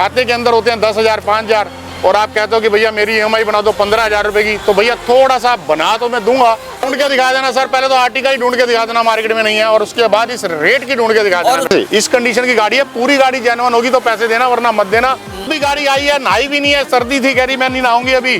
खाते के अंदर होते हैं 10,000 5,000 और आप कहते हो कि भैया मेरी EMI बना दो 15,000 रुपए की, तो भैया थोड़ा सा बना तो मैं दूंगा। ढूंढ के दिखा देना सर, पहले तो आर्टिका ही ढूंढ के दिखा देना मार्केट में नहीं है, और उसके बाद इस रेट की ढूंढ के दिखा देना। इस कंडीशन की गाड़ी है, पूरी गाड़ी जेन्युइन होगी तो पैसे देना, वरना मत देना। अभी गाड़ी आई है, नहाई भी नहीं है, सर्दी थी, कह रही मैं नहीं नहाऊंगी अभी,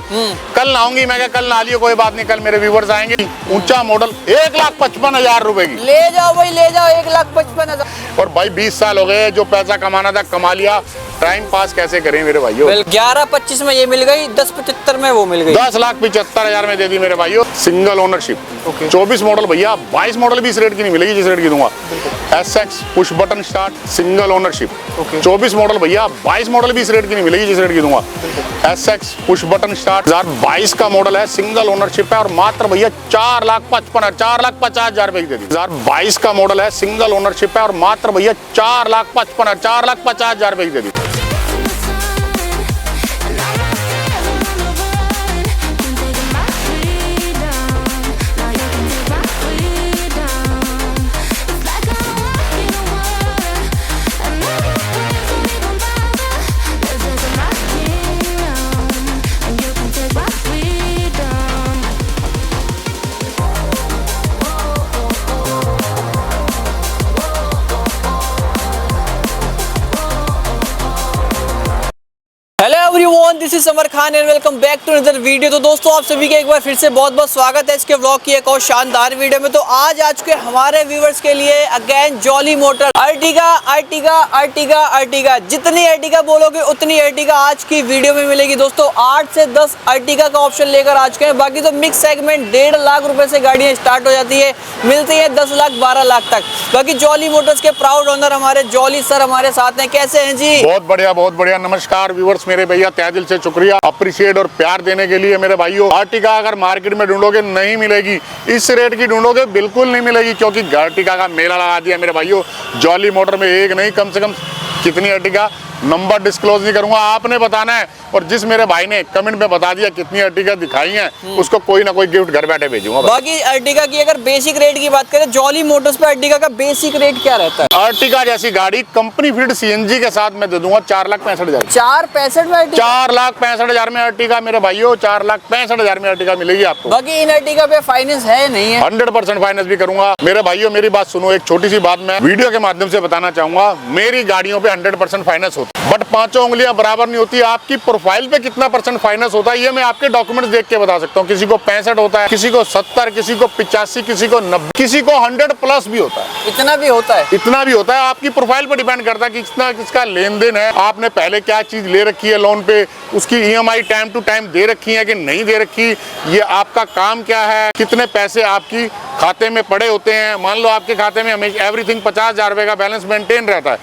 कल नहाऊंगी। मैं कल नहा लियो, कोई बात नहीं, कल मेरे व्यूवर्स आएंगे। ऊंचा मॉडल 1,55,000 रुपए की, ले जाओ भाई ले जाओ, 1,55,000। और भाई 20 साल हो गए, जो पैसा कमाना था कमा लिया, टाइम पास कैसे करें मेरे भाइयों। 11,25 में ये मिल गई, 10,75 में वो मिल गई, 10,75,000 में दे दी मेरे भाइयों। सिंगल ओनरशिप, 24 मॉडल भैया, 22 मॉडल भी इस रेट की नहीं मिलेगी जिस रेट की दूंगा। SX push button start single ownership, 24 model भैया, 22 मॉडल भी इस रेट की नहीं मिलेगी जिस रेट की दूंगा। SX पुश बटन स्टार्ट 2022 का मॉडल है, सिंगल ओनरशिप है, और मात्र भैया 4,50,000 रुपए की दे दी। 2022 का मॉडल है, सिंगल ओनरशिप है, और मात्र भैया 4,50,000 रुपए की दे दी। Hello everyone, this is Samar Khan and welcome back to another video. तो दोस्तों आप सभी का एक बार फिर से बहुत बहुत स्वागत है इसके व्लॉग की एक और शानदार वीडियो में। तो आज चुके हमारे व्यूवर्स के लिए अगेन जॉली मोटर अर्टिगा, जितनी अर्टिगा बोलोगे उतनी अर्टिगा आज की वीडियो में मिलेगी। दोस्तों 8 से 10 अर्टिगा का ऑप्शन लेकर आ चुके हैं। बाकी तो मिक्स सेगमेंट 1.5 लाख रुपए से गाड़ियां स्टार्ट हो जाती है, मिलती है 10 लाख 12 लाख तक। बाकी जॉली मोटर्स के प्राउड ओनर हमारे जॉली सर हमारे साथ हैं। कैसे हैं जी? बहुत बढ़िया। नमस्कार व्यूवर्स मेरे भैया, तहे दिल से शुक्रिया अप्रिशिएट और प्यार देने के लिए मेरे भाइयों। अर्टिगा अगर मार्केट में ढूंढोगे नहीं मिलेगी, इस रेट की ढूंढोगे बिल्कुल नहीं मिलेगी, क्योंकि अर्टिगा का मेला लगा दिया मेरे भाइयों। जॉली मोटर में एक नहीं, कम से कम कितनी अर्टिगा, नंबर डिस्क्लोज नहीं करूंगा, आपने बताना है। और जिस मेरे भाई ने कमेंट में बता दिया कितनी अर्टिगा दिखाई है, उसको कोई ना कोई गिफ्ट घर बैठे भेजूंगा। बाकी अर्टिगा की अगर बेसिक रेट की बात करें, जॉली मोटर्स पे अर्टिगा का बेसिक रेट क्या रहता है? अर्टिगा जैसी गाड़ी कंपनी फिट CNG के साथ मैं दे दूंगा 4,65,000। 4,65,000 में अर्टिगा? 4,65,000 में अर्टिगा मेरे भाइयों, 4,65,000 में अर्टिगा मिलेगी आपको। बाकी इन अर्टिगा पे फाइनेंस है नहीं है? 100% फाइनेंस भी करूंगा मेरे भाइयों। मेरी बात सुनो, एक छोटी सी बात मैं वीडियो के माध्यम से बताना चाहूंगा। मेरी गाड़ियों पे 100% फाइनेंस होता है, बट पांचों उंगलियां बराबर नहीं होती। आपकी प्रोफाइल पे कितना % फाइनेंस होता है ये मैं आपके डॉक्यूमेंट्स देख के बता सकता हूँ। किसी को 65 होता है, किसी को 70, किसी को 85, किसी को 90, किसी को 100+ भी होता है। इतना भी होता है? इतना भी होता है। आपकी प्रोफाइल पर डिपेंड करता है कि कितना किसका लेन देन है, आपने पहले क्या चीज ले रखी है लोन पे, उसकी EMI टाइम टू टाइम दे रखी है कि नहीं दे रखी, ये आपका काम क्या है, कितने पैसे आपकी खाते में पड़े होते हैं। मान लो आपके खाते में हमेशा एवरीथिंग 50,000 रुपए का बैलेंस मेंटेन रहता है,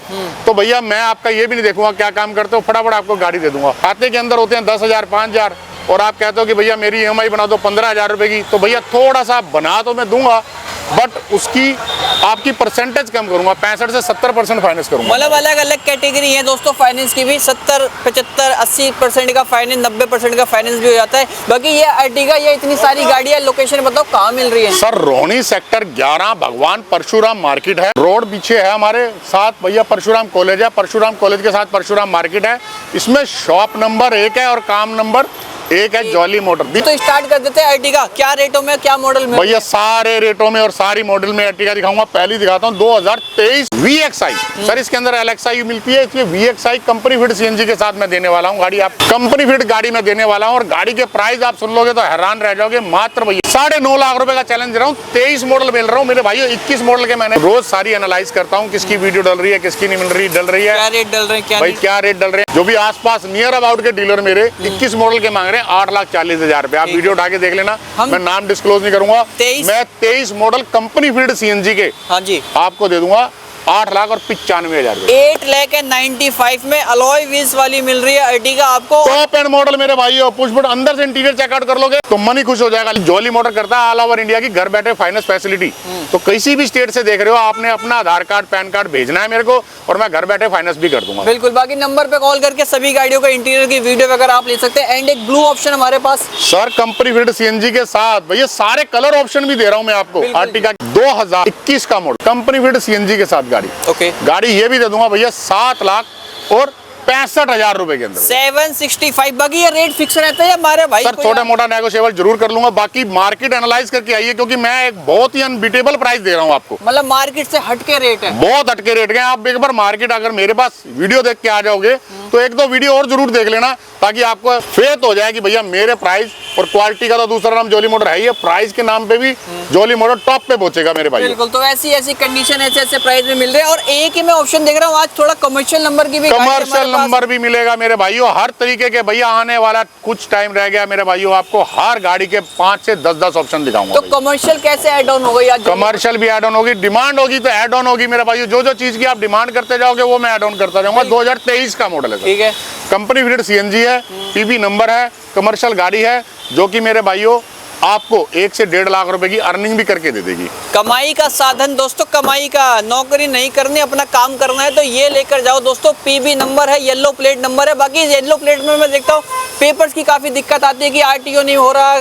तो भैया मैं आपका ये भी नहीं देखूंगा क्या काम करते हो, फटाफट आपको गाड़ी दे दूंगा। खाते के अंदर होते हैं 10,000 5,000 और आप कहते हो कि भैया मेरी EMI बना दो 15,000 रुपए की, तो भैया थोड़ा सा बना तो मैं दूंगा, बट उसकी आपकी परसेंटेज कम करूंगा, 65 से 70% फाइनेंस करूंगा। मतलब अलग अलग कैटेगरी है दोस्तों फाइनेंस की भी, 70, 75, 80% का फाइनेंस, 90% का फाइनेंस भी हो जाता है। बाकी ये अर्टिगा, ये इतनी सारी गाड़ियां, लोकेशन बताओ कहाँ मिल रही है? सर रोहिणी सेक्टर 11 भगवान परशुराम मार्केट है, रोड पीछे है हमारे साथ भैया, परशुराम कॉलेज है, परशुराम कॉलेज के साथ परशुराम मार्केट है। इसमें शॉप नंबर 1 है और काम नंबर 1 है जॉली मोटर। तो स्टार्ट कर देते हैं अर्टिगा, क्या रेटों में, क्या मॉडल में? भैया सारे रेटों में और सारी मॉडल में अर्टिगा दिखाऊंगा। पहली दिखाता हूँ 2023 VXI। सर इसके अंदर LXI मिलती है, इसलिए VXI कंपनी फिट CNG के साथ मैं देने वाला हूँ गाड़ी। आप कंपनी फिट गाड़ी में देने वाला हूँ, और गाड़ी के प्राइस आप सुन लोगे तो हैरान रह जाओगे। मात्र भैया 9.5 लाख रुपए का चैलेंज दे रहा हूँ। 23 मॉडल मिल रहा हूँ मेरे भाइयों। 21 मॉडल के मैंने रोज सारी एनालाइज करता हूँ, किसकी वीडियो डल रही है, किसकी नहीं मिल रही, डल रही है, क्या रेट डल रहे हैं, भाई क्या रेट डल रहे हैं। जो भी आसपास नियर अबाउट के डीलर मेरे 21 मॉडल के मांग रहे हैं 8,40,000 रुपए। आप वीडियो उठा के देख लेना, मैं नाम डिस्क्लोज नहीं करूंगा। मैं 23 मॉडल कंपनी फीड CNG के हाँ जी आपको दे दूंगा 8,95,000 8,95,000 में अलॉय व्हील्स वाली मिल रही है अर्टिगा आपको। टॉप एंड मॉडल मेरे भाइयों, पुश बटन, अंदर से इंटीरियर चेकआउट कर लोगे तो मन ही खुश हो जाएगा। जॉली मोटर करता है ऑल ओवर इंडिया की घर बैठे फाइनेंस फैसिलिटी। तो किसी भी स्टेट से देख रहे हो, आपने अपना आधार कार्ड पैन कार्ड भेजना है मेरे को, और मैं घर बैठे फाइनेंस भी कर दूंगा। बिल्कुल, बाकी नंबर पे कॉल करके सभी गाड़ियों का इंटीरियर की वीडियो वगैरह आप ले सकते हैं। एंड एक ब्लू ऑप्शन हमारे पास सर कंपनी फिट CNG के साथ भैया सारे कलर ऑप्शन भी दे रहा हूँ मैं आपको। अर्टिगा 2021 का मॉडल कंपनी फिट CNG के साथ गाड़ी। ओके, गाड़ी ये भी दे दूंगा भैया 7 लाख और 65,000 रुपए के अंदर। 765। बाकी ये रेट फिक्स रहता है हमारे भाई? सर छोटा मोटा नेगोशिएबल जरूर कर लूंगा, बाकी मार्केट एनालाइज करके आइए, क्योंकि मैं एक बहुत ही अनबीटेबल प्राइस दे रहा हूँ आपको। मतलब मार्केट से हटके रेट है? बहुत हटके रेट के। आप एक बार मार्केट अगर मेरे पास वीडियो देख के आ जाओगे तो एक दो वीडियो और जरूर देख लेना, ताकि आपको फेथ हो जाए कि भैया मेरे प्राइस और क्वालिटी का तो दूसरा नाम जॉली मोटर है ही है, प्राइस के नाम पे भी जॉली मोटर टॉप पे पहुंचेगा मेरे भाई। बिल्कुल। तो ऐसी ऐसी कंडीशन ऐसे ऐसे प्राइस में मिल रहे हैं। और एक ही मैं ऑप्शन देख रहा हूँ आज, थोड़ा कमर्शियल नंबर की भी कमर्शियल नंबर भी मिलेगा मेरे भाइयों, हर तरीके के। भैया आने वाला कुछ टाइम रह गया मेरे भाइयों, आपको हर गाड़ी के 5 से 10 ऑप्शन दिखाऊंगा। तो कमर्शियल कैसे ऐड ऑन होगा? कमर्शियल भी ऐड ऑन होगी, डिमांड होगी तो ऐड ऑन होगी मेरे भाइयों। जो जो चीज की आप डिमांड करते जाओगे वो मैं ऐड ऑन करता जाऊंगा। 2023 का मॉडल है। ठीक है। कंपनी फिटेड सीएनजी है, पीबी नंबर है, कमर्शियल गाड़ी है, जो कि मेरे भाइयों आपको 1 से 1.5 लाख रुपए की अर्निंग भी करके दे देगी। कमाई का साधन दोस्तों, कमाई का। नौकरी नहीं करनी, अपना काम करना है तो ये लेकर जाओ दोस्तों। पीबी नंबर है, येलो प्लेट नंबर है। बाकी येलो प्लेट में मैं देखता हूँ पेपर्स की काफी दिक्कत आती है कि आरटीओ नहीं हो रहा।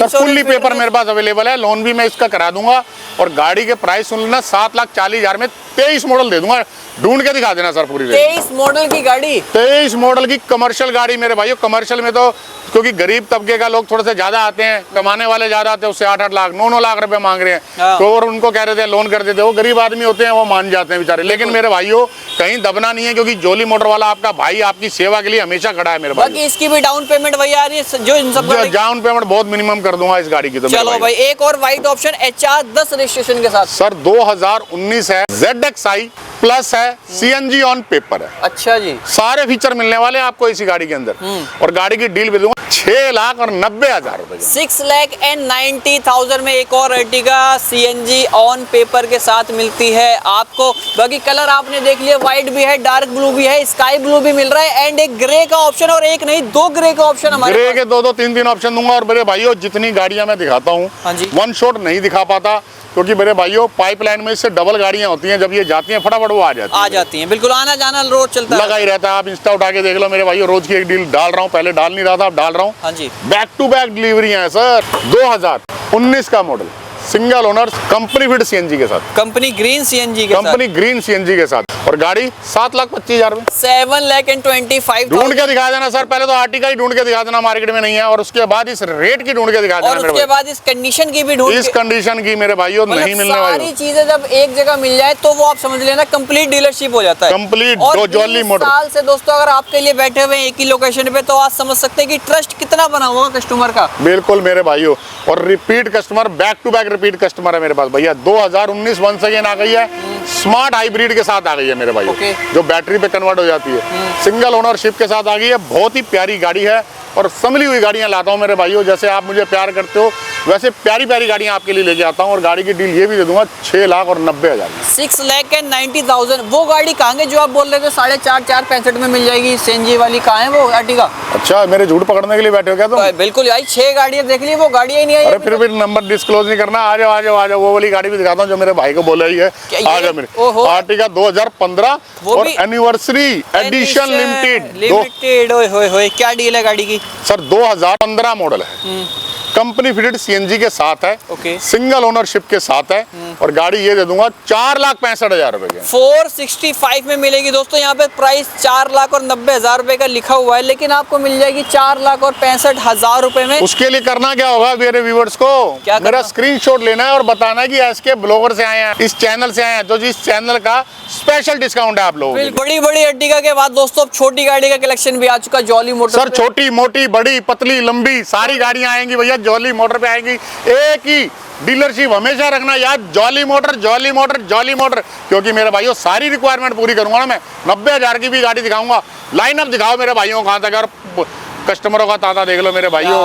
फुल्ली पेपर मेरे पास अवेलेबल है, लोन भी मैं इसका करा दूंगा। और गाड़ी के प्राइस सुन लेना, 7,40,000 में 23 मॉडल दे दूंगा। ढूंढ के दिखा देना सर पूरी। 23 मॉडल की गाड़ी? 23 मॉडल की कमर्शियल गाड़ी मेरे भाइयों। कमर्शियल में तो क्योंकि गरीब तबके का लोग थोड़े से ज्यादा आते हैं, कमाने वाले ज्यादा आते हैं, उससे 8-8 लाख 9-9 लाख रुपए मांग रहे हैं। तो और उनको कह रहे थे लोन कर देते, वो गरीब आदमी होते हैं, वो मान जाते हैं बेचारे। लेकिन मेरे भाइयों कहीं दबना नहीं है, क्योंकि जॉली मोटर वाला आपका भाई आपकी सेवा के लिए हमेशा खड़ा है मेरे भाई। बाकी इसकी भी डाउन पेमेंट वही आ रही है जो इन सब? डाउन पेमेंट बहुत मिनिमम कर दूंगा इस गाड़ी की तो। चलो भाई, एक और व्हाइट ऑप्शन HR10 रजिस्ट्रेशन के साथ। सर 2019 है, ZXi प्लस है, CNG ऑन पेपर है। अच्छा जी। सारे फीचर मिलने वाले हैं आपको इसी गाड़ी के अंदर। और गाड़ी की डील भी दूंगा 6,90,000 रुपए। 6,90,000 में एक और अर्टिगा CNG ऑन पेपर के साथ मिलती है आपको। बाकी कलर आपने देख लिया, व्हाइट भी है, डार्क ब्लू भी है, स्काई ब्लू भी मिल रहा है, एंड एक ग्रे का ऑप्शन, और एक नहीं 2 ग्रे का ऑप्शन हमारे ग्रे के 2-2 3-3 ऑप्शन दूंगा। और मेरे भाइयों जितनी गाड़ियां मैं दिखाता हूँ, हाँ जी, वन शॉट नहीं दिखा पाता, क्योंकि मेरे भाइयों पाइपलाइन में इससे डबल गाड़ियां होती हैं, जब ये जाती हैं फटाफट वो आ जाती हैं। बिल्कुल, आना जाना रोज चलता है, लगा ही रहता है। आप इंस्टा उठा के देख लो मेरे भाइयों, रोज की एक डील डाल रहा हूँ, पहले डाल नहीं रहा था, अब डाल रहा हूँ। हाँ जी। बैक टू बैक डिलीवरी है सर। 2019 का model, single owner, company fit CNG के साथ, कंपनी ग्रीन CNG के कंपनी ग्रीन CNG के साथ। और गाड़ी 7,25,000 में 7,25,000। ढूंढ के दिखा देना सर, पहले तो आर्टिका ही ढूंढ के दिखा देना, मार्केट में नहीं है। और उसके बाद इस रेट की ढूंढ के दिखा देना, और उसके बाद इस कंडीशन की भी ढूंढ, इस कंडीशन की मेरे भाइयों नहीं मिलने वाली। सारी चीजें जब एक जगह मिल जाए तो वो आप समझ लेना कंप्लीट डीलरशिप हो जाता है, कंप्लीट। और जॉली मोटर साल से दोस्तों अगर आपके लिए बैठे हुए एक ही लोकेशन पे, तो आप समझ सकते हैं कि ट्रस्ट कितना बना होगा कस्टमर का। बिल्कुल मेरे भाइयों, और repeat customer, back to back repeat customer है मेरे पास भैया। 2019 वंस अगेन आ गई है, स्मार्ट हाइब्रिड के साथ आ गई है मेरे भाइयों, जो बैटरी पे कन्वर्ट हो जाती है। सिंगल ओनरशिप के साथ आ गई है, बहुत ही प्यारी गाड़ी है। और संभली हुई गाड़ियां लाता हूं मेरे भाइयों, जैसे आप मुझे प्यार करते हो वैसे प्यारी प्यारी गाड़ियां आपके लिए लेके आता हूं। और गाड़ी की डील ये भी दे दूंगा 6,90,000। 6,90,000। वो गाड़ी कहाँ है जो आप बोल रहे थे 4,65 में मिल जाएगी CNG वाली? कहाँ है वो अर्टिगा? अच्छा, मेरे झूठ पकड़ने के लिए बैठे हो क्या तुम? बिल्कुल भाई, 6 गाड़ियां देख ली, वो गाड़ी ही नहीं आई। अरे फिर भी नंबर डिस्क्लोज नहीं करना। आ जाओ आ जाओ आ जाओ, वो वाली गाड़ी भी दिखाता हूँ जो मेरे भाई को बोला ही है। आ जाओ मेरे आर्टिगा 2015 और एनिवर्सरी एडिशन लिमिटेड। ओए क्या डील है गाड़ी की? सर 2015 मॉडल है, कंपनी फिटेड CNG के साथ है, सिंगल ओनरशिप के साथ है। और गाड़ी ये दे दूंगा 4,65,000 रुपए के। 465 में मिलेगी दोस्तों। यहाँ पे प्राइस 4,90,000 रुपए का लिखा हुआ है, लेकिन आपको मिल जाएगी 4,65,000 रुपए में। उसके लिए करना क्या होगा मेरे व्यूअर्स को, मेरा स्क्रीनशॉट लेना है और बताना है कि SK ब्लॉगर से आए हैं, इस चैनल से आए हैं, तो जिस चैनल का स्पेशल डिस्काउंट है आप लोगों को। बड़ी बड़ी अर्टिगा के बाद दोस्तों अब छोटी गाड़ी का कलेक्शन भी आ चुका जॉली मोटर। सर छोटी मोटी बड़ी पतली लंबी सारी गाड़ियां आएंगी भैया, जॉली मोटर पे आएंगी। एक ही डीलरशिप हमेशा रखना याद, jolly motor jolly motor jolly motor, क्योंकि मेरे भाइयों सारी रिक्वायरमेंट पूरी करूंगा ना मैं। 90,000 की भी गाड़ी दिखाऊंगा। लाइनअप दिखाओ मेरे भाइयों कहाँ तक, और कस्टमरों का तांता देख लो मेरे भाइयों।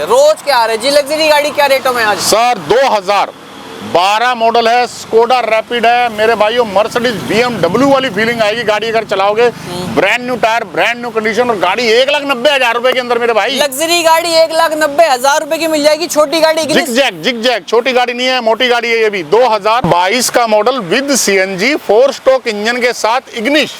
रोज क्या आ रहा है जी? लग्जरी गाड़ी क्या रेटों में आज? सर 2012 मॉडल है, स्कोडा रैपिड है मेरे भाइयों। मर्सिडीज BMW वाली फीलिंग आएगी गाड़ी अगर चलाओगे। Brand new tyre, brand new condition, और गाड़ी 1,90,000 रुपए के अंदर मेरे भाई। लग्जरी गाड़ी 1,90,000 रुपए की मिल जाएगी। छोटी गाड़ी जिग-जैग छोटी गाड़ी नहीं है, मोटी गाड़ी है ये भी। 2022 का model with CNG 4 stroke engine के साथ इग्निस।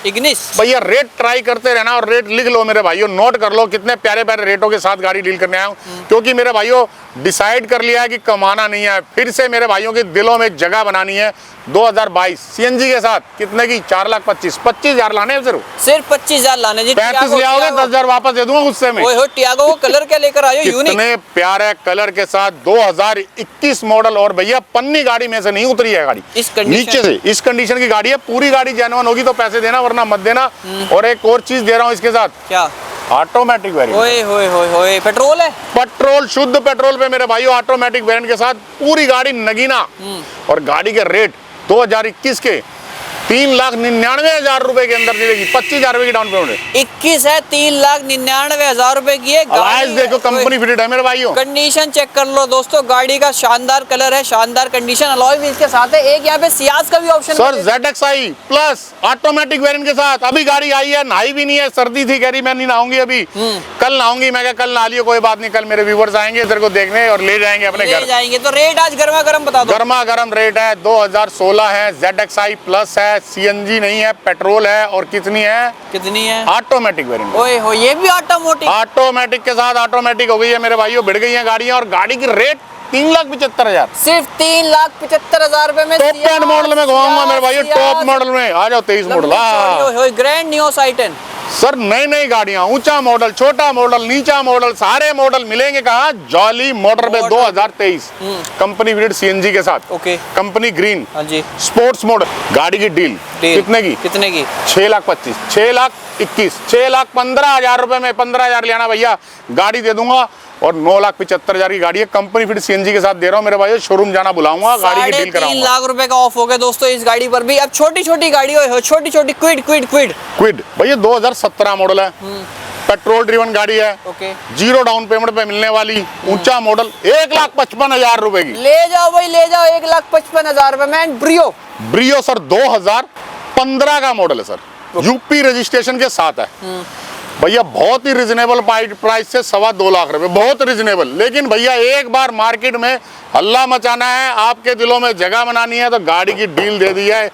भैया रेट ट्राई करते रहना और रेट लिख लो मेरे भाइयों, नोट कर लो कितने प्यारे प्यारे रेटों के साथ गाड़ी डील करने आया हूँ। क्योंकि मेरे भाइयों डिसाइड कर लिया है कि कमाना नहीं है। फिर से मेरे भाइयों भाइयों के दिलों में जगह बनानी है। 2022 सीएनजी के साथ कितने की? 4,25,000 लाने हैं सिर्फ 25,000 लाने जी। 35 ले आओगे, 10,000 वापस दे दूंगा गुस्से में। ओए हो टियागो को कलर क्या लेकर आए हो? यूनिक कितने प्यारे कलर के साथ 2021 मॉडल। और भैया पन्नी गाड़ी में से नहीं उतरी है गाड़ी, इस कंडीशन नीचे से इस कंडीशन की गाड़ी है। पूरी गाड़ी जेन्युइन होगी तो पैसे देना, वरना मत देना। और एक और चीज दे रहा हूँ इसके साथ, क्या? Automatic variant. ओए होए होए होए, पेट्रोल है? पेट्रोल, शुद्ध पेट्रोल पे मेरे भाइयों, ऑटोमेटिक वेरिएंट के साथ पूरी गाड़ी नगीना। और गाड़ी के रेट 2021 के 3,99,000 रुपए के अंदर मिलेगी। 25,000 रुपए की डाउन पेमेंट। 21 है, 3,99,000 रुपए की है गाड़ी। देखो कंपनी फिटेड है मेरे भाइयों। कंडीशन चेक कर लो दोस्तों, गाड़ी का शानदार कलर है, शानदार कंडीशन, अलॉय भी इसके साथ है। एक यहाँ पे सियाज का भी option sir ZXi plus automatic variant के साथ। अभी गाड़ी आई है, नहाई भी नहीं है, सर्दी थी, कह रही मैं नहीं नहाऊंगी अभी, कल नहाऊंगी। मैं कल नहा लियो, कोई बात नहीं, कल मेरे व्यूवर्स आएंगे इधर को देखने और ले जाएंगे अपने घर जाएंगे। तो रेट आज गर्मा गर्म बता दो। गर्मा गर्म रेट है। 2016 है, ZXi प्लस है, सीएनजी नहीं है, पेट्रोल है। और कितनी है? कितनी है? Automatic variant. ओए हो, ये भी ऑटोमेटिक के साथ ऑटोमेटिक हो गई है मेरे भाइयों। बढ़ गई है गाड़ियां। और गाड़ी की रेट 3,75,000, सिर्फ 3,75,000 रुपए में। टॉप एंड मॉडल में घुमाऊंगा मेरे भाइयों, टॉप मॉडल में। आ जाओ 23 model. Grand Nios i10 sir, नई नई गाड़ियां, ऊंचा मॉडल, छोटा मॉडल, नीचा मॉडल, सारे मॉडल मिलेंगे कहाँ? जॉली मोटर पे 2023 कंपनी फिटेड सीएनजी के साथ। ओके, कंपनी ग्रीन, हाँ जी, स्पोर्ट्स मॉडल। गाड़ी की डील कितने की? कितने की? 6,25,000, 6,21,000, 6,15,000 रुपए में 15,000 ले आना भैया, गाड़ी दे दूंगा। और 9,75,000 की गाड़ी है, कंपनी फिट सीएनजी के साथ दे रहा हूँ मेरे भाई। शोरूम जाना बुलाऊंगा, गाड़ी की डील कराऊंगा। 3 लाख रुपए का ऑफ हो गया दोस्तों इस गाड़ी पर भी। अब छोटी छोटी गाड़ी हो, छोटी छोटी क्विड भैया 2017 मॉडल है, पेट्रोल ड्रिवन गाड़ी है। ओके, 0 डाउन पेमेंट पे मिलने वाली, ऊंचा मॉडल, 1,55,000 रुपए की। ले जाओ भाई, ले जाओ, 1,55,000 रुपए में। ब्रियो सर 2015 का मॉडल है सर, यूपी रजिस्ट्रेशन के साथ है भैया। बहुत ही रिजनेबल प्राइस से 2.25 लाख रुपए, बहुत रिजनेबल। लेकिन भैया एक बार मार्केट में हल्ला मचाना है, आपके दिलों में जगह बनानी है, तो गाड़ी की डील दे दी है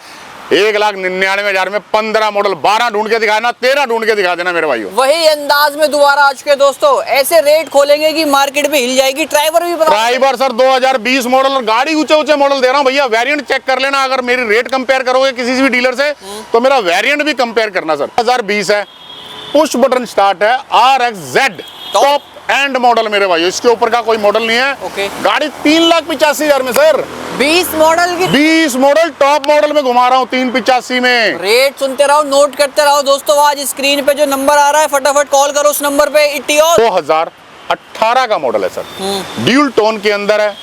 1,99,000 में। 15 मॉडल, 12 ढूंढ के दिखाना, 13 ढूंढ के दिखा देना मेरे भाइयों। वही अंदाज में दोबारा आ चुके दोस्तों, ऐसे रेट खोलेंगे कि मार्केट में हिल जाएगी। ड्राइवर सर 2020 मॉडल, और गाड़ी ऊंचे मॉडल दे रहा हूँ भैया। वेरिएंट चेक कर लेना, अगर मेरी रेट कंपेयर करोगे किसी भी डीलर से तो मेरा वेरिएंट भी कंपेयर करना सर। 2020 है, पुश बटन स्टार्ट है, RXZ टॉप एंड मॉडल मेरे भाई। इसके ऊपर का कोई मॉडल नहीं है। ओके, गाड़ी 3,85,000 में सर, 20 मॉडल की, 20 मॉडल टॉप मॉडल में घुमा रहा हूँ 3,85 में। रेट सुनते रहो, नोट करते रहो दोस्तों। आज स्क्रीन पे जो नंबर आ रहा है, फटाफट कॉल करो उस नंबर पे। 2018 का मॉडल है सर, ड्यूल टोन के अंदर है,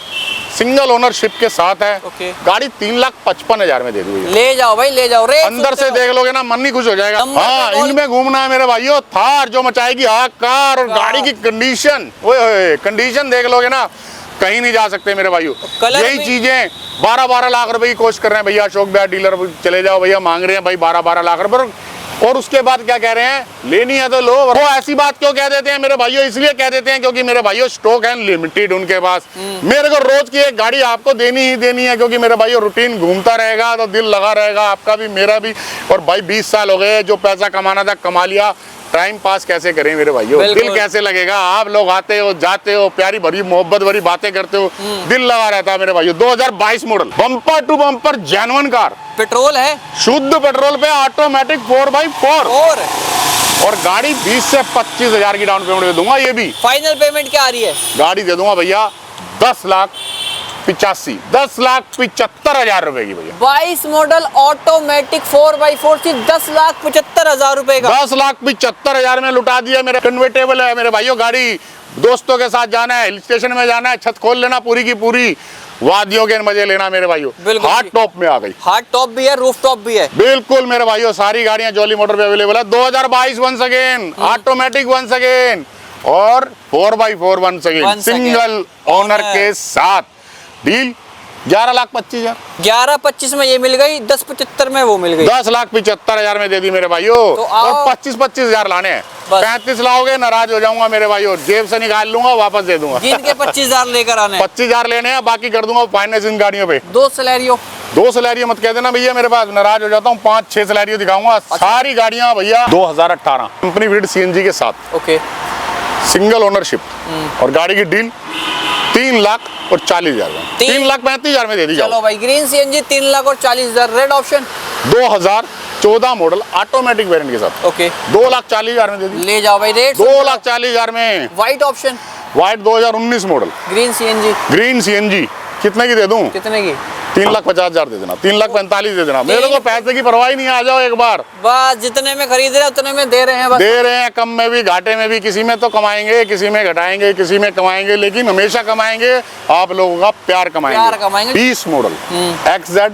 सिंगल ओनरशिप के साथ है। गाड़ी 3,55,000 में दे दूँ। ले जाओ भाई, ले जाओ। रेट अंदर से देख लोगे ना, मन नहीं खुश हो जाएगा। हाँ, इनमें घूमना है मेरे भाइयों। थार जो मचाएगी हाहाकार। और गाड़ी की कंडीशन, ओए कंडीशन देख लोगे ना, कहीं नहीं जा सकते मेरे भाइयों। यही चीजें 12-12 लाख रुपए की कोशिश कर रहे हैं भैया। अशोक भैया डीलर चले जाओ भैया, मांग रहे हैं भाई 12-12 लाख रुपए। और उसके बाद क्या कह रहे हैं? लेनी है तो लो। वो ऐसी बात क्यों कह देते हैं मेरे भाइयों? इसलिए कह देते हैं क्योंकि मेरे भाइयों स्टॉक है लिमिटेड उनके पास। मेरे को रोज की एक गाड़ी आपको देनी ही देनी है, क्योंकि मेरे भाइयों रूटीन घूमता रहेगा तो दिल लगा रहेगा, आपका भी मेरा भी। और भाई 20 साल हो गए, जो पैसा कमाना था कमा लिया, टाइम पास कैसे करें मेरे भाइयों? दिल कैसे लगेगा? आप लोग आते हो, जाते हो, प्यारी भरी मोहब्बत भरी बातें करते हो, दिल लगा रहता है मेरे भाइयों। 2022 model, bumper to bumper genuine car, petrol है, शुद्ध पेट्रोल पे, ऑटोमेटिक 4x4। और गाड़ी 20 से 25,000 की डाउन पेमेंट दे दूंगा। ये भी फाइनल पेमेंट क्या आ रही है? गाड़ी दे दूंगा भैया 10,75,000 रुपए की भैया। 22 मॉडल ऑटोमेटिक 4x4 सिर्फ 10,75,000 रुपए का। 10,75,000 में लुटा दिया मेरे। कन्वर्टेबल है मेरे भाइयों गाड़ी। दोस्तों के साथ जाना है, हिल स्टेशन में जाना है, छत खोल लेना पूरी की पूरी, वादियों के मजे लेना मेरे भाइयों। हार्ड टॉप में आ गई। हार्ड टॉप भी है, रूफ टॉप भी है। बिल्कुल मेरे भाइयों, सारी गाड़ियां जॉली मोटर पे अवेलेबल है। 2022 once again, automatic once again, और 4x4 once again, single owner के साथ। डील 11,25,000, 11,25 में ये मिल गई, 10,75 में वो मिल गई। 10,75,000 में दे दी मेरे भाइयों। तो और 25,000 लाने हैं। 35 लाओगे नाराज हो जाऊंगा मेरे भाइयों, जेब से निकाल लूंगा, वापस दे दूंगा। जिनके 25,000 लेकर आने, 25,000 लेने हैं, बाकी कर दूंगा फाइनेंस इन गाड़ियों पे। 2 सैलरियो मत कह देना भैया मेरे पास, नाराज हो जाता हूँ। 5-6 सैलरियो दिखाऊंगा। सारी गाड़ियां भैया 2018 कंपनी फिट सीएनजी के साथ। Okay, single ownership. और गाड़ी की डील 3,40,000 में, 3,35,000 में दे दी जाओ। चलो भाई, green CNG 3,40,000, red option 2014 model automatic variant के साथ, ओके 2,40,000 में दे दी। ले जाओ भाई, रेट 2,40,000 में। White option white 2019 model green CNG green CNG, कितने की दे दूं? कितने की? 3,50,000 दे देना, 3,45,000 दे देना। मेरे को पैसे की परवाह ही नहीं, आ जाओ एक बार। बस जितने में खरीद रहे हैं उतने में दे रहे हैं, बस दे रहे हैं, कम में भी घाटे में भी, किसी में तो कमाएंगे, किसी में घटाएंगे, किसी में कमाएंगे, लेकिन हमेशा कमाएंगे आप लोगों का प्यार कमाएंगे। 20 model XZ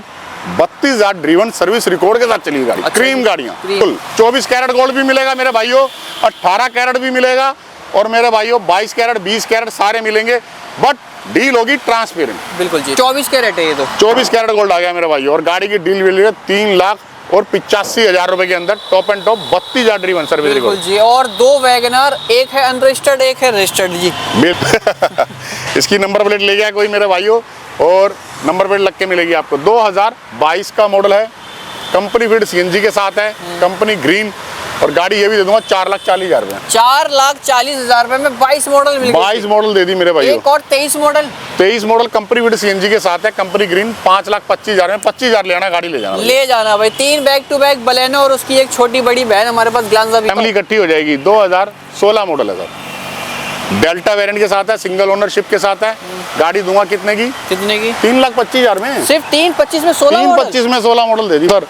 32,000 driven service record के साथ चली गाड़ी। अच्छा, क्रीम गाड़ियाँ, क्रीम। 24 कैरेट गोल्ड भी मिलेगा मेरे भाइयों, 18 कैरेट भी मिलेगा, और मेरे भाइयों 22 कैरेट 20 कैरेट सारे मिलेंगे, बट डील होगी ट्रांसपेरेंट। बिल्कुल जी, 24 कैरेट है ये तो। 24 कैरेट गोल्ड आ गया मेरे भाइयों, और गाड़ी की डील मिली है 3,85,000 रुपए के अंदर, top and top 32,000 driven service बिल्कुल रिकॉर्ड। जी, और 2 वैगनर, एक है अनरजिस्टर्ड एक है रजिस्टर्ड जी। इसकी नंबर प्लेट ले गया कोई मेरे भाइयों, और नंबर प्लेट लग के मिलेगी आपको। 2022 का मॉडल है, कंपनी फिट सीएनजी के साथ है, कंपनी ग्रीन, और गाड़ी ये भी दे दूंगा 4,40,000 रुपए। 4,40,000 रुपए में 22 मॉडल मिल गई। 22 मॉडल दे दी मेरे भाइयों। एक और 23 model 23 model company fit CNG के साथ है, कंपनी ग्रीन, 5,25,000 में 25,000 लेना, गाड़ी ले जाना। ले जाना भाई। 3 बैक टू बैक बलेनो और उसकी एक छोटी बड़ी बहन हमारे पास ग्लांजा भी। फैमिली इकट्ठी हो जाएगी। 2016 मॉडल है सर, डेल्टा वेरिएंट के साथ है, सिंगल ओनरशिप के साथ है। गाड़ी दूंगा कितने की? 3,25,000 में। सिर्फ 3,25 में 16 मॉडल। 3,25 में 16 मॉडल दे दी सर।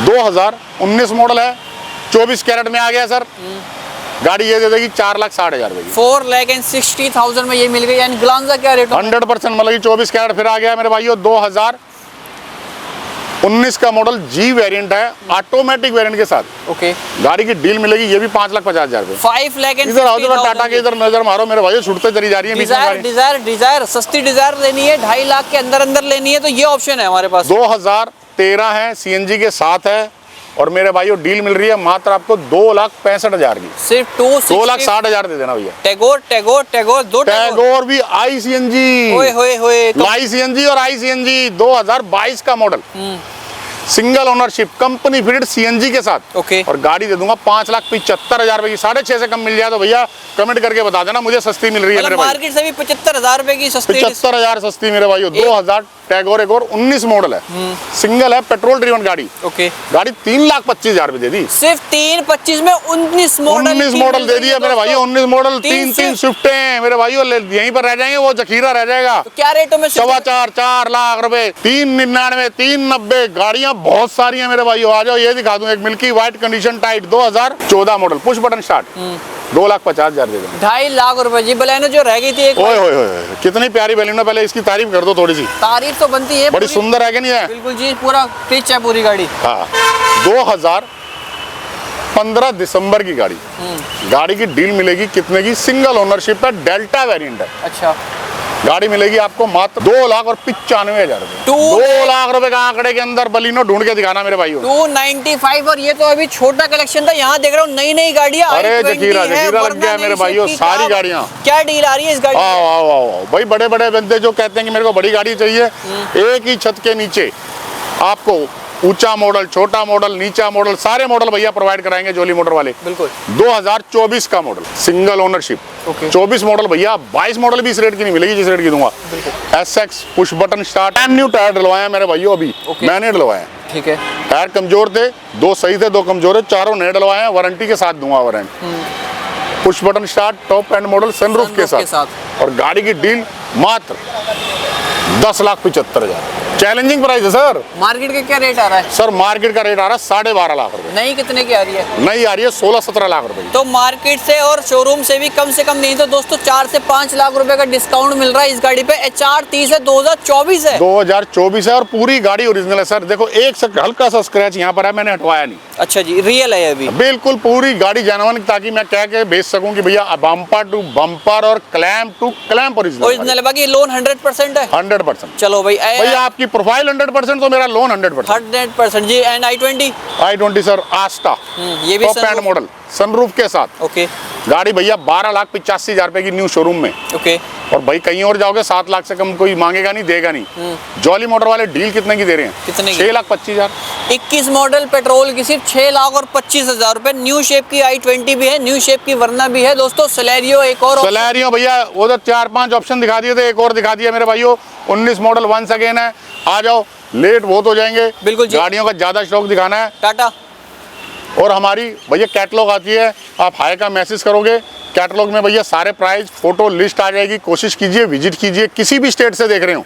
2019 मॉडल है, 24 कैरेट में आ गया सर। गाड़ी ये दे देगी 4,60,000 रुपए की। 4,60,000 में ये मिल गई। एंड ग्लांजा क्या रेट? 100% मतलब 24 कैरेट फिर आ गया मेरे भाइयों। 2019 का मॉडल जी वेरिएंट है, ऑटोमेटिक वेरिएंट के साथ। ओके, गाड़ी की डील मिलेगी, ये भी 5,50,000 रुपए। 5,60,000। इधर आओ, जरा टाटा के इधर नजर मारो मेरे भाइयों, छूटते चली जा रही है बीच में। डिजायर सस्ती डिजायर लेनी है, 2.5 लाख के अंदर अंदर लेनी है तो ये ऑप्शन है हमारे पास। 2013 है, सीएनजी के साथ है, और मेरे भाइयों डील मिल रही है मात्र आपको 2,65,000 की। सिर्फ 2,60,000 दे देना भैया। टैगोर दो टैगोर भी आई सीएनजी, होए लाई सीएनजी और आई सीएनजी 2022 का model, single ownership, company fitted CNG के साथ। ओके, और गाड़ी दे दूंगा 5,75,000 रुपए की। 6.5 से कम मिल जाए तो भैया कमेंट करके बता देना, मुझे सस्ती मिल रही है मेरे भाई। मार्केट से भी 75,000 रुपए की सस्ती। 75,000 सस्ती मेरे भाइयों। 2000 टैगोर एक और 19 मॉडल है, सिंगल है, पेट्रोल ड्रिवन गाड़ी। ओके, गाड़ी 3,25,000 रुपए दे दी। सिर्फ 3,25 में 19 मॉडल। 19 मॉडल दे दिया मेरे भाइयों। 19 मॉडल, 3 स्विफ्ट हैं मेरे भाइयों, यहीं पर रह जाएंगे, वो जखीरा रह जाएगा। तो क्या रेटों में? 4.25 लाख रुपए, 3,99, 3,90 गाड़ियां बहुत सारी हैं मेरे भाइयों। आ जाओ, ये दिखा दूं, एक milky white condition tight 2014 model, push button start, 2,50,000 दे देना। 2.5 लाख रुपए जी। बलेनो जो रह गई थी एक, ओए होए होए, कितनी प्यारी बलेनो, पहले इसकी तारीफ कर दो थोड़ी सी। तारीफ तो बनती है, बड़ी सुंदर है कि नहीं है? बिल्कुल जी, पूरा रिच है पूरी गाड़ी। हाँ, 2015 दिसंबर की गाड़ी। गाड़ी की डील मिलेगी कितने की? सिंगल ओनरशिप है, डेल्टा वेरिएंट है। अच्छा, गाड़ी मिलेगी आपको मात्र 2,95,000 रुपए। 2 लाख रुपए का आंकड़े के अंदर बलिनो ढूंढ के दिखाना मेरे भाइयों। 295। और ये तो अभी छोटा कलेक्शन था, यहाँ देख रहा हूँ नई नई गाड़ियाँ। अरे जखीरा लग गया मेरे भाइयों, सारी गाड़ियाँ। क्या डील आ रही है इस गाड़ी? आओ भाई, बड़े बड़े बंदे जो कहते हैं कि मेरे को बड़ी गाड़ी चाहिए, एक ही छत के नीचे आपको ऊंचा मॉडल, छोटा मॉडल, नीचा मॉडल, सारे मॉडल भैया प्रोवाइड कराएंगे जोली मोटर वाले। बिल्कुल। 2024 का model, single ownership. Okay. 24 model भैया, 22 मॉडल भी इस रेट की नहीं मिलेगी जिस रेट की दूंगा। SX push button start, brand new tyre डलवाए हैं मेरे भाइयों, अभी मैंने डलवाए हैं। ठीक है, टायर कमजोर थे, 2 सही थे, 2 कमजोर है, चारों नए डलवाए हैं, वारंटी के साथ दूंगा warranty. Push button start, top and model, sunroof के साथ। और गाड़ी की डील मात्र 10,75,000। चैलेंजिंग प्राइस है सर। मार्केट के क्या रेट आ रहा है? सर मार्केट का रेट आ रहा है 12.5 लाख रुपए। नहीं, कितने की आ रही है? नहीं आ रही है 16-17 लाख रुपए की। तो मार्केट से और शोरूम से भी कम नहीं तो दोस्तों 4 से 5 लाख रुपए का डिस्काउंट मिल रहा है इस गाड़ी पे। HR 30 है, 2024 है। 2024 है और पूरी गाड़ी ओरिजिनल है सर। देखो एक हल्का सा स्क्रैच यहाँ पर है, मैंने हटवाया नहीं। अच्छा जी, रियल है अभी? बिल्कुल पूरी गाड़ी जानवन, ताकि मैं कह के बेच सकूं कि भैया बम्पर टू बम्पर और क्लैम्प टू क्लैम्प ओरिजिनल है। बाकी लोन 100% है। 100%। चलो भाई, भैया आपकी प्रोफाइल 100%, तो मेरा लोन 100% जी। एंड i20 सर आस्टा, ये भी टॉप एंड मॉडल, सनरूफ के साथ। ओके, गाड़ी भैया 12,85,000 रुपए की न्यू शोरूम में। ओके, और भाई कहीं और जाओगे 7 लाख से कम कोई मांगेगा नहीं, देगा नहीं। जॉली मोटर वाले डील कितने की दे रहे हैं? कितने की? 6,25,000। 21 मॉडल पेट्रोल की सिर्फ 6,25,000 रुपए। न्यू शेप की i20 भी है, न्यू शेप की वरना भी है दोस्तों। सेलेरियो एक और सेलेरियो भैया वो तो 4-5 ऑप्शन दिखा दिए थे, एक और दिखा दिया मेरे भाइयों। 19 मॉडल वंस अगेन है, आ जाओ, लेट बहुत हो जाएंगे। बिल्कुल जी। गाड़ियों का ज्यादा स्टॉक दिखाना है। टाटा और हमारी भैया कैटलॉग आती है, आप हाई का मैसेज करोगे, कैटलॉग में भैया सारे प्राइस फोटो लिस्ट आ जाएगी। कोशिश कीजिए, विजिट कीजिए, किसी भी स्टेट से देख रहे हो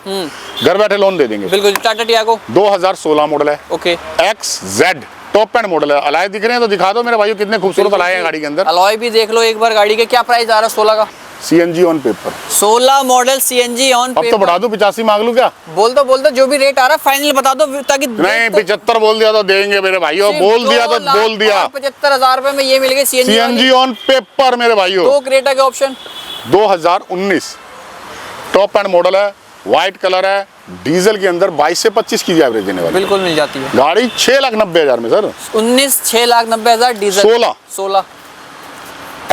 घर बैठे लोन दे देंगे। बिल्कुल। टाटा टियागो 2016 मॉडल है, okay. XZ top and model है। अलाय दिख रहे हैं तो दिखा दो मेरे भाइयों, कितने खूबसूरत अलाय हैं गाड़ी के अंदर। अलॉय भी देख लो एक बार गाड़ी के। क्या प्राइस आ रहा है 16 का? CNG on paper. 16 model CNG on अब तो पेपर। बढ़ा दूं, 85 मांग लूं क्या? बोल दो जो भी रेट आ रहा है फाइनल बता दो, ताकि नहीं 75 बोल दिया तो देंगे मेरे भाइयों, बोल दिया तो बोल दिया। 75,000 रुपए में ये मिलेगा CNG ऑन पेपर मेरे भाइयों। 2 क्रेटा के ऑप्शन। 2019 टॉप एंड मॉडल है, व्हाइट कलर है, डीजल के अंदर 22 से 25 की एवरेज देने वाली बिल्कुल मिल जाती है गाड़ी। 6,90,000 में सर। 19 6,90,000 डीजल। 16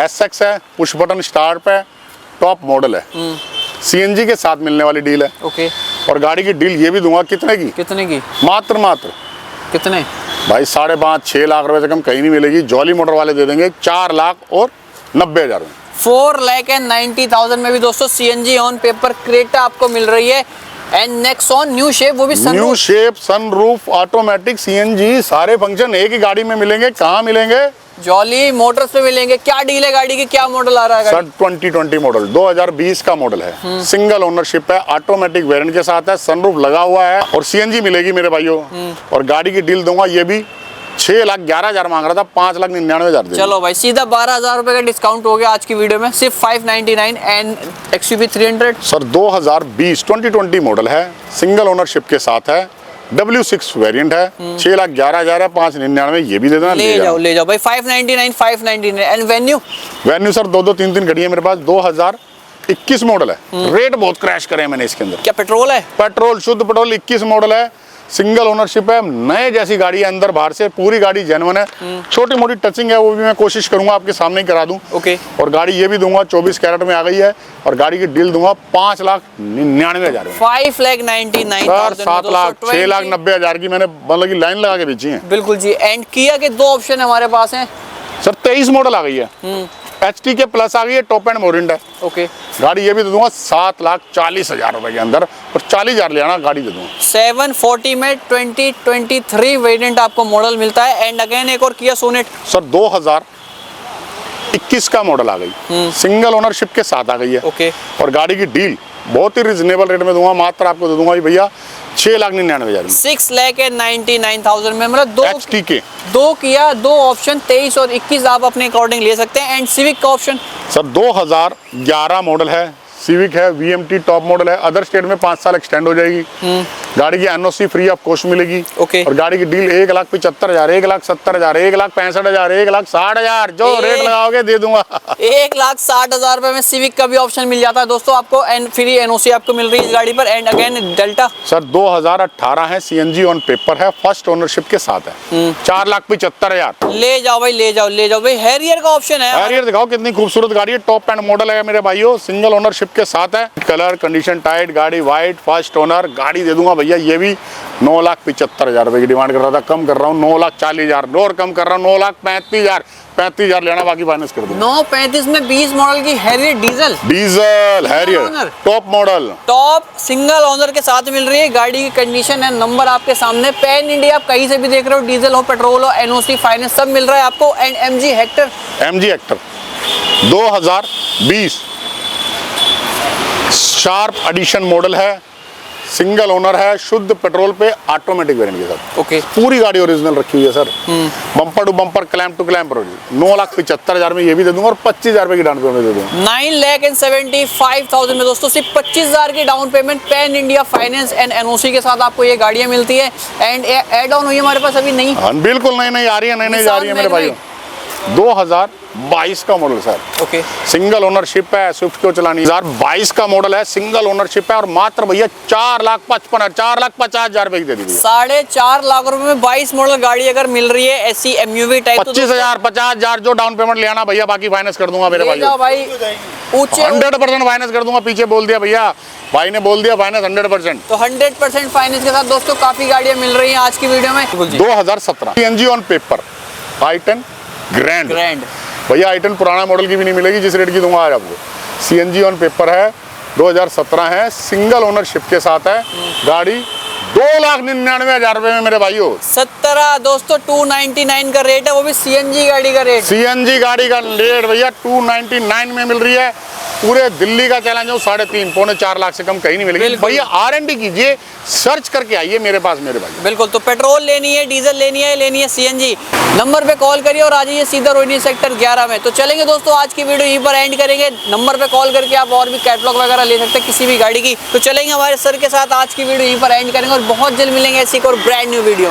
SX है, पुश बटन स्टार्ट है, टॉप मॉडल है, CNG के साथ मिलने वाली डील है। ओके। और गाड़ी की डील ये भी दूंगा, कितने की? कितने की? मात्र कितने भाई 5.5-6 लाख रुपए से कम कहीं नहीं मिलेगी। जॉली मोटर वाले दे देंगे 4,90,000 में। 4,90,000 में भी दोस्तों CNG ऑन पेपर क्रेटा आपको मिल रही है। एंड नेक्सॉन न्यू शेप, वो भी new shape, sunroof, automatic, CNG, सारे फंक्शन एक ही गाड़ी में मिलेंगे। कहाँ मिलेंगे? जॉली मोटर्स पे मिलेंगे। क्या डील है गाड़ी की? क्या मॉडल आ रहा है? सर 2020 मॉडल, 2020 का मॉडल है, सिंगल ओनरशिप है, ऑटोमेटिक वेरिएंट के साथ है, सनरूफ लगा हुआ है और CNG मिलेगी मेरे भाइयों। और गाड़ी की डील दूंगा ये भी 6,11,000 मांग रहा था, 5,99,000। चलो भाई सीधा 12,000 रुपए का डिस्काउंट हो गया आज की वीडियो में, सिर्फ 599। एंड XUV 300 सर 2020 मॉडल है, सिंगल ओनरशिप के साथ है, W6 वेरिएंट है, 6,11,000 है, 5,99,000 ये भी दे देना। ले जाओ भाई। 599 एंड वेन्यू सर 2-3 गाड़ी है मेरे पास। 2021 मॉडल है, रेट बहुत क्रैश करे हैं मैंने इसके अंदर। क्या पेट्रोल है? पेट्रोल, शुद्ध पेट्रोल, 21 मॉडल है, सिंगल ओनरशिप है, नए जैसी गाड़ी है, अंदर बाहर से पूरी गाड़ी जेन्युइन है। छोटी मोटी टचिंग है वो भी मैं कोशिश करूंगा आपके सामने ही करा दूं। ओके। और गाड़ी ये भी दूंगा 24 कैरेट में आ गई है। और गाड़ी की डील दूंगा 5,99,000 में। 5,99,000 सर 7 लाख 6,90,000 की मैंने मतलब की लाइन लगा के बेची है। बिल्कुल जी। एंड किया के 2 ऑप्शन हमारे पास हैं सर। 23 मॉडल आ गई है, HT के प्लस आ गई है, टॉप एंड मोरिंड है। ओके। गाड़ी ये भी दे दूंगा 7,40,000 रुपए के अंदर, और 40,000 ले आना, गाड़ी दे दूंगा। 740 में 2023 वेरिएंट आपको मॉडल मिलता है। एंड अगेन एक और किया सोनेट सर 2021 का मॉडल आ गई, सिंगल ओनरशिप के साथ आ गई है। ओके। और गाड़ी की डील बहुत ही रिजनेबल रेट में दूंगा, मात्र आपको दे दूंगा भैया 6,99,000 में। 6,99,000 में, मतलब 2 HT के 2 किया, 2 ऑप्शन 23 और 21 आप अपने अकॉर्डिंग ले सकते हैं। एंड सिविक का ऑप्शन सर 2011 मॉडल है, सिविक है, VMT टॉप मॉडल है, अदर स्टेट में 5 साल एक्सटेंड हो जाएगी। गाड़ी की NOC फ्री ऑफ कॉस्ट मिलेगी। ओके। और गाड़ी की डील 1,75,000, 1,70,000, 1,65,000, 1,60,000 जो रेट लगाओगे दे दूंगा। 1,60,000 रुपए में सिविक का भी ऑप्शन मिल जाता है दोस्तों आपको। एंड फ्री NOC आपको मिल रही है इस गाड़ी पर। एंड अगेन डेल्टा सर 2018 है, CNG ऑन पेपर है, फर्स्ट ओनरशिप के साथ है, 4,75,000। ले जाओ भाई। हैरियर का ऑप्शन है। हैरियर दिखाओ, कितनी खूबसूरत गाड़ी है, टॉप एंड मॉडल है मेरे भाइयों, सिंगल ओनरशिप के साथ है, कलर कंडीशन टाइट, गाड़ी व्हाइट, फर्स्ट ओनर। गाड़ी दे दूंगा भैया ये भी 9,75,000 रुपए की डिमांड कर रहा था, कम कर रहा हूँ 9,40,000 और कम कर रहा हूँ 9,35,000। 35,000 लेना, बाकी फाइनेंस कर दूंगा। 935 में 20 मॉडल की Harrier diesel Harrier top model, top single owner के साथ मिल रही है। गाड़ी की कंडीशन है, नंबर आपके सामने, पैन इंडिया आप कहीं से भी देख रहे हो, डीजल हो, पेट्रोल हो, NOC फाइनेंस सब मिल रहा है आपको। And MG Hector 2020 sharp edition model है, सिंगल ओनर है, शुद्ध पेट्रोल पे, ऑटोमेटिक वेरिएंट के साथ। ओके। पूरी गाड़ी ओरिजिनल रखी हुई है sir, bumper to bumper, clamp to clamp. 9,75,000 में ये भी दे दूंगा और 25,000 रुपए की डाउन पेमेंट दे दूंगा। 9,75,000 में दोस्तों सिर्फ 25,000 की down payment, pan India finance and NOC के साथ आपको ये गाड़ियां मिलती है। एंड एड ऑन हुई हमारे पास अभी नहीं? हाँ बिल्कुल नहीं आ रही है, नहीं जा रही है मेरे भाई। 2022 का model sir. Okay. Single ownership है, स्विफ्ट क्यों चलानी। 2022 का मॉडल है, सिंगल ओनरशिप है, और मात्र भैया 4,50,000 रुपए की दे दीजिए। 4.5 लाख रुपए में 22 मॉडल गाड़ी अगर मिल रही है ऐसी MUV टाइप, 25,000 50,000 जो डाउन पेमेंट ले आना भैया, बाकी फाइनेंस कर दूंगा मेरे भाई। ऊंचे 100% फाइनेंस कर दूंगा, पीछे बोल दिया भैया, भाई ने बोल दिया फाइनेंस 100%। तो 100% फाइनेंस के साथ दोस्तों काफी गाड़ियां मिल रही हैं आज की वीडियो में। 2017 CNG on paper i10 grand. भैया i10 पुराना मॉडल की भी नहीं मिलेगी जिस रेट की दूंगा आज आपको। सीएनजी ऑन पेपर है, 2017 है, सिंगल ओनरशिप के साथ है गाड़ी, 2,99,000 रुपए में मेरे भाइयों। 17 दोस्तों 299 का रेट है, वो भी सीएनजी गाड़ी का रेट। सीएनजी गाड़ी का रेट भैया 299 में मिल रही है। पूरे दिल्ली का चैलेंज है, 3.5 पौने 4 लाख से कम कहीं नहीं मिलेगी। भैया R&D कीजिए, सर्च करके आइए मेरे पास मेरे भाई। बिल्कुल, तो पेट्रोल लेनी है, डीजल लेनी है सीएनजी, नंबर पे कॉल करिए और आ जाइए सीधा रोहिणी सेक्टर 11 में। तो चलेंगे दोस्तों, आज की वीडियो यहीं पर एंड करेंगे। नंबर पे कॉल करके आप और भी कैटलॉग वगैरह ले सकते हैं किसी भी गाड़ी की। तो चलेंगे हमारे सर के साथ, आज की वीडियो यहीं पर एंड करेंगे और बहुत जल्द मिलेंगे ऐसी एक और ब्रांड न्यू वीडियो।